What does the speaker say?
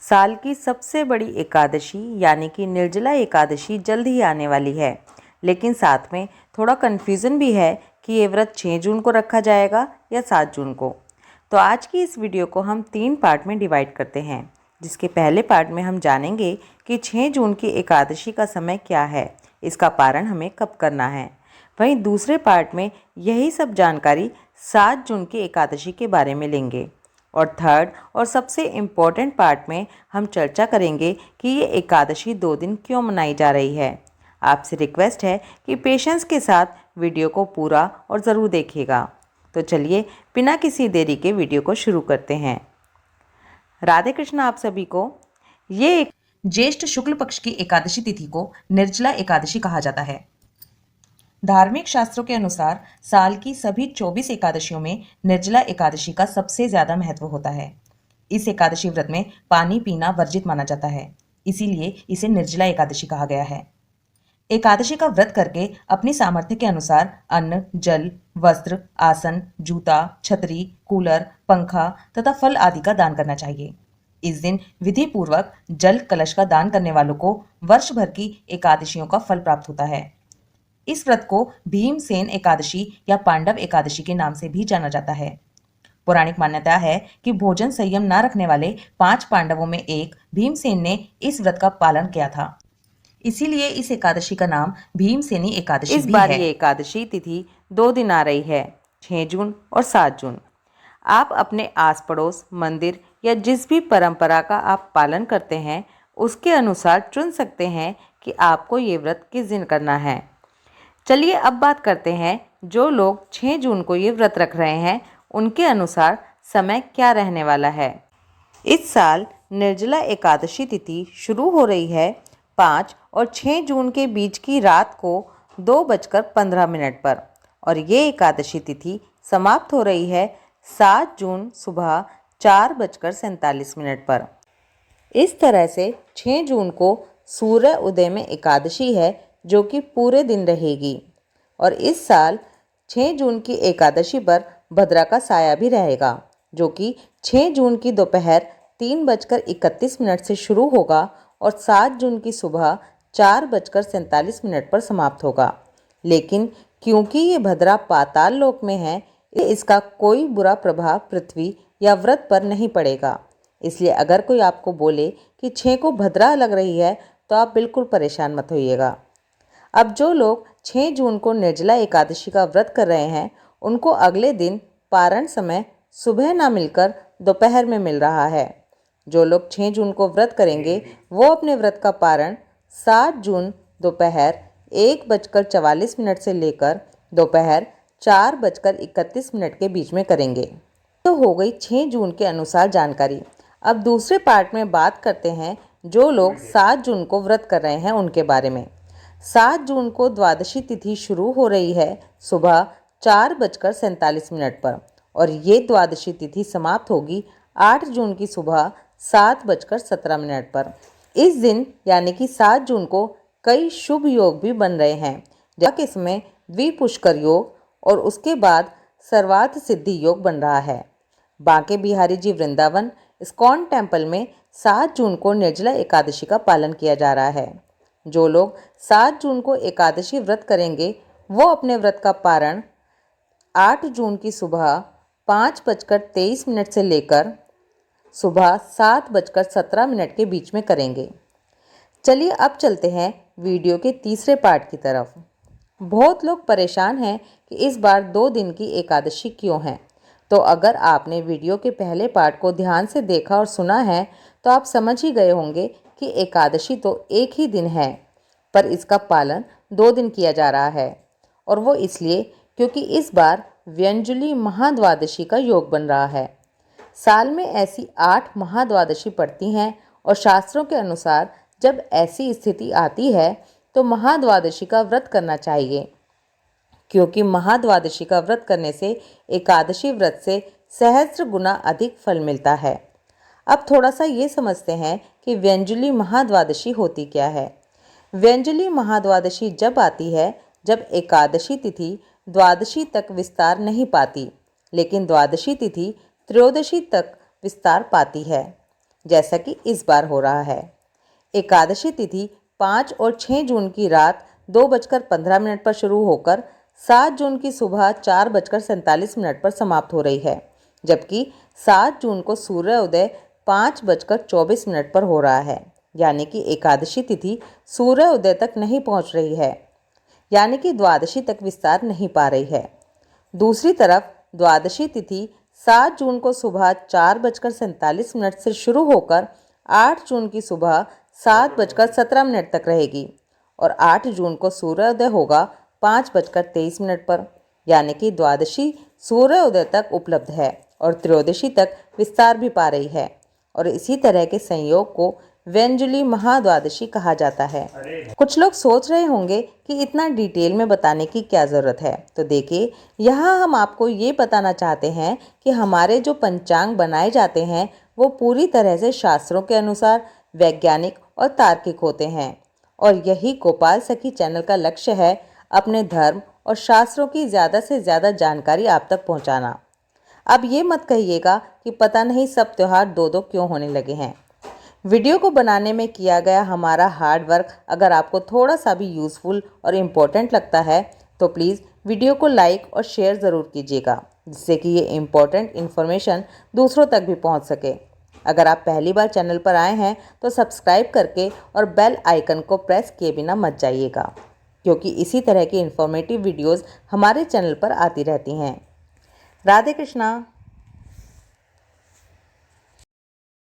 साल की सबसे बड़ी एकादशी यानी कि निर्जला एकादशी जल्द ही आने वाली है, लेकिन साथ में थोड़ा कन्फ्यूज़न भी है कि ये व्रत 6 जून को रखा जाएगा या 7 जून को। तो आज की इस वीडियो को हम 3 पार्ट में डिवाइड करते हैं, जिसके पहले पार्ट में हम जानेंगे कि 6 जून की एकादशी का समय क्या है, इसका पारण हमें कब करना है। वहीं दूसरे पार्ट में यही सब जानकारी 7 जून की एकादशी के बारे में लेंगे और थर्ड और सबसे इम्पोर्टेंट पार्ट में हम चर्चा करेंगे कि ये एकादशी 2 दिन क्यों मनाई जा रही है। आपसे रिक्वेस्ट है कि पेशेंस के साथ वीडियो को पूरा और ज़रूर देखिएगा। तो चलिए बिना किसी देरी के वीडियो को शुरू करते हैं। राधे कृष्ण आप सभी को। ये ज्येष्ठ शुक्ल पक्ष की एकादशी तिथि को निर्जला एकादशी कहा जाता है। धार्मिक शास्त्रों के अनुसार साल की सभी 24 एकादशियों में निर्जला एकादशी का सबसे ज्यादा महत्व होता है। इस एकादशी व्रत में पानी पीना वर्जित माना जाता है, इसीलिए इसे निर्जला एकादशी कहा गया है। एकादशी का व्रत करके अपनी सामर्थ्य के अनुसार अन्न, जल, वस्त्र, आसन, जूता, छतरी, कूलर, पंखा तथा फल आदि का दान करना चाहिए। इस दिन विधि पूर्वक जल कलश का दान करने वालों को वर्ष भर की एकादशियों का फल प्राप्त होता है। इस व्रत को भीमसेन एकादशी या पांडव एकादशी के नाम से भी जाना जाता है। पौराणिक मान्यता है कि भोजन संयम न रखने वाले 5 पांडवों में एक भीमसेन ने इस व्रत का पालन किया था, इसीलिए इस एकादशी का नाम भीमसेनी एकादशी इस भी बार है। ये एकादशी तिथि 2 दिन आ रही है, 6 जून और 7 जून। आप अपने आस पड़ोस, मंदिर या जिस भी परंपरा का आप पालन करते हैं उसके अनुसार चुन सकते हैं कि आपको ये व्रत किस दिन करना है। चलिए अब बात करते हैं जो लोग 6 जून को ये व्रत रख रहे हैं उनके अनुसार समय क्या रहने वाला है। इस साल निर्जला एकादशी तिथि शुरू हो रही है 5 और 6 जून के बीच की रात को 2:15 पर और ये एकादशी तिथि समाप्त हो रही है 7 जून सुबह 4:47 पर। इस तरह से 6 जून को सूर्य उदय में एकादशी है जो कि पूरे दिन रहेगी और इस साल 6 जून की एकादशी पर भद्रा का साया भी रहेगा जो कि 6 जून की दोपहर 3:31 से शुरू होगा और 7 जून की सुबह 4:47 पर समाप्त होगा। लेकिन क्योंकि ये भद्रा पाताल लोक में है, इसका कोई बुरा प्रभाव पृथ्वी या व्रत पर नहीं पड़ेगा। इसलिए अगर कोई आपको बोले कि 6 को भद्रा लग रही है तो आप बिल्कुल परेशान मत होइएगा। अब जो लोग 6 जून को निर्जला एकादशी का व्रत कर रहे हैं उनको अगले दिन पारण समय सुबह ना मिलकर दोपहर में मिल रहा है। जो लोग 6 जून को व्रत करेंगे वो अपने व्रत का पारण 7 जून दोपहर 1:44 से लेकर दोपहर 4:31 के बीच में करेंगे। तो हो गई 6 जून के अनुसार जानकारी। अब दूसरे पार्ट में बात करते हैं जो लोग 7 जून को व्रत कर रहे हैं उनके बारे में। 7 जून को द्वादशी तिथि शुरू हो रही है सुबह 4:47 पर और ये द्वादशी तिथि समाप्त होगी 8 जून की सुबह 7:17 पर। इस दिन यानी कि 7 जून को कई शुभ योग भी बन रहे हैं, जबकि इसमें द्विपुष्कर योग और उसके बाद सर्वार्थ सिद्धि योग बन रहा है। बांके बिहारी जी वृंदावन इस्कॉन टेम्पल में 7 जून को निर्जला एकादशी का पालन किया जा रहा है। जो लोग 7 जून को एकादशी व्रत करेंगे वो अपने व्रत का पारण 8 जून की सुबह 5:23 से लेकर सुबह 7:17 के बीच में करेंगे। चलिए अब चलते हैं वीडियो के तीसरे पार्ट की तरफ। बहुत लोग परेशान हैं कि इस बार 2 दिन की एकादशी क्यों है। तो अगर आपने वीडियो के पहले पार्ट को ध्यान से देखा और सुना है तो आप समझ ही गए होंगे कि एकादशी तो एक ही दिन है पर इसका पालन 2 दिन किया जा रहा है और वो इसलिए क्योंकि इस बार व्यंजुली महाद्वादशी का योग बन रहा है। साल में ऐसी 8 महाद्वादशी पड़ती हैं और शास्त्रों के अनुसार जब ऐसी स्थिति आती है तो महाद्वादशी का व्रत करना चाहिए, क्योंकि महाद्वादशी का व्रत करने से एकादशी व्रत से सहस्त्र गुना अधिक फल मिलता है। अब थोड़ा सा ये समझते हैं कि व्यंजुली महाद्वादशी होती क्या है। व्यंजुली महाद्वादशी जब आती है जब एकादशी तिथि द्वादशी तक विस्तार नहीं पाती, लेकिन द्वादशी तिथि त्रयोदशी तक विस्तार पाती है। जैसा कि इस बार हो रहा है। एकादशी तिथि 5 और 6 जून की रात 2:15 पर शुरू होकर 7 जून की सुबह 4:47 पर समाप्त हो रही है, जबकि 7 जून को सूर्योदय 5:24 पर हो रहा है, यानी कि एकादशी तिथि सूर्योदय तक नहीं पहुंच रही है, यानी कि द्वादशी तक विस्तार नहीं पा रही है। दूसरी तरफ द्वादशी तिथि 7 जून को सुबह 4:47 से शुरू होकर 8 जून की सुबह 7:17 तक रहेगी और 8 जून को सूर्योदय होगा 5:23 पर, यानी कि द्वादशी सूर्योदय तक उपलब्ध है और त्रयोदशी तक विस्तार भी पा रही है और इसी तरह के संयोग को व्यंजुली महाद्वादशी कहा जाता है। कुछ लोग सोच रहे होंगे कि इतना डिटेल में बताने की क्या ज़रूरत है, तो देखिए यहाँ हम आपको ये बताना चाहते हैं कि हमारे जो पंचांग बनाए जाते हैं वो पूरी तरह से शास्त्रों के अनुसार वैज्ञानिक और तार्किक होते हैं और यही गोपाल सखी चैनल का लक्ष्य है, अपने धर्म और शास्त्रों की ज़्यादा से ज़्यादा जानकारी आप तक पहुँचाना। अब ये मत कहिएगा कि पता नहीं सब त्यौहार दो दो क्यों होने लगे हैं। वीडियो को बनाने में किया गया हमारा हार्ड वर्क अगर आपको थोड़ा सा भी यूज़फुल और इम्पोर्टेंट लगता है तो प्लीज़ वीडियो को लाइक और शेयर ज़रूर कीजिएगा, जिससे कि ये इम्पोर्टेंट इन्फॉर्मेशन दूसरों तक भी पहुंच सके। अगर आप पहली बार चैनल पर आए हैं तो सब्सक्राइब करके और बेल आइकन को प्रेस किए बिना मत जाइएगा, क्योंकि इसी तरह की इन्फॉर्मेटिव वीडियोज़ हमारे चैनल पर आती रहती हैं। राधे कृष्णा।